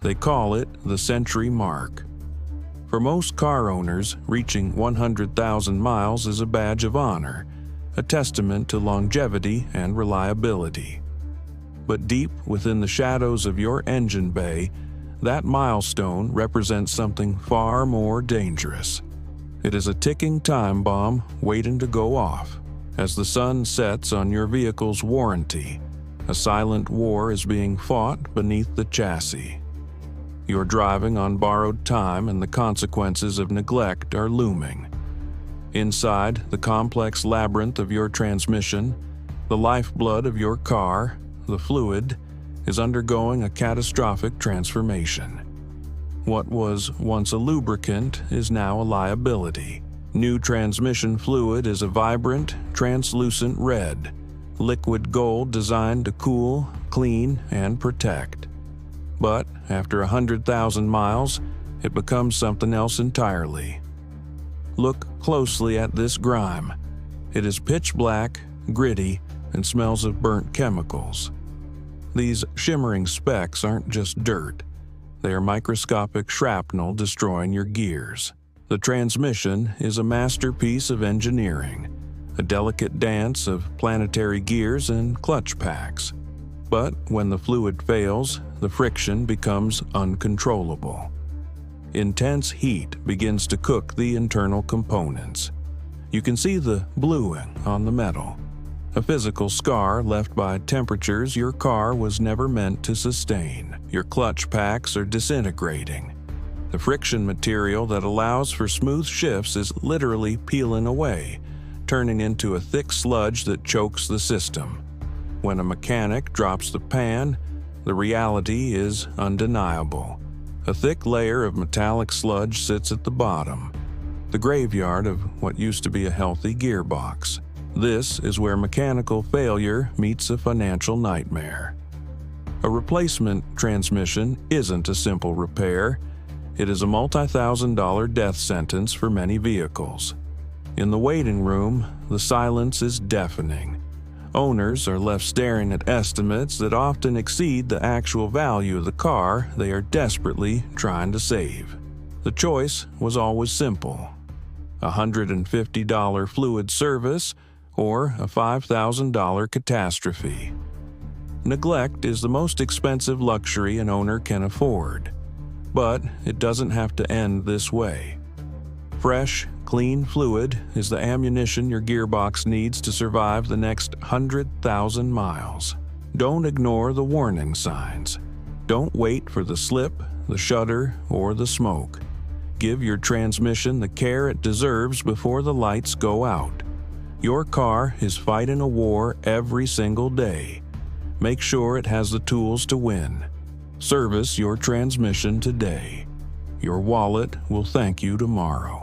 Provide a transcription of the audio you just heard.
They call it the century mark. For most car owners, reaching 100,000 miles is a badge of honor, a testament to longevity and reliability. But deep within the shadows of your engine bay, that milestone represents something far more dangerous. It is a ticking time bomb waiting to go off. As the sun sets on your vehicle's warranty, a silent war is being fought beneath the chassis. You're driving on borrowed time, and the consequences of neglect are looming. Inside the complex labyrinth of your transmission, the lifeblood of your car, the fluid, is undergoing a catastrophic transformation. What was once a lubricant is now a liability. New transmission fluid is a vibrant, translucent red, liquid gold designed to cool, clean, and protect. But after 100,000 miles, it becomes something else entirely. Look closely at this grime. It is pitch black, gritty, and smells of burnt chemicals. These shimmering specks aren't just dirt. They are microscopic shrapnel destroying your gears. The transmission is a masterpiece of engineering, a delicate dance of planetary gears and clutch packs. But when the fluid fails, the friction becomes uncontrollable. Intense heat begins to cook the internal components. You can see the bluing on the metal, a physical scar left by temperatures your car was never meant to sustain. Your clutch packs are disintegrating. The friction material that allows for smooth shifts is literally peeling away, turning into a thick sludge that chokes the system. When a mechanic drops the pan, the reality is undeniable. A thick layer of metallic sludge sits at the bottom, the graveyard of what used to be a healthy gearbox. This is where mechanical failure meets a financial nightmare. A replacement transmission isn't a simple repair. It is a multi-thousand-dollar death sentence for many vehicles. In the waiting room, the silence is deafening. Owners are left staring at estimates that often exceed the actual value of the car they are desperately trying to save. The choice was always simple: $150 fluid service or a $5,000 catastrophe. Neglect is the most expensive luxury an owner can afford. But it doesn't have to end this way. Fresh, clean fluid is the ammunition your gearbox needs to survive the next 100,000 miles. Don't ignore the warning signs. Don't wait for the slip, the shudder, or the smoke. Give your transmission the care it deserves before the lights go out. Your car is fighting a war every single day. Make sure it has the tools to win. Service your transmission today. Your wallet will thank you tomorrow.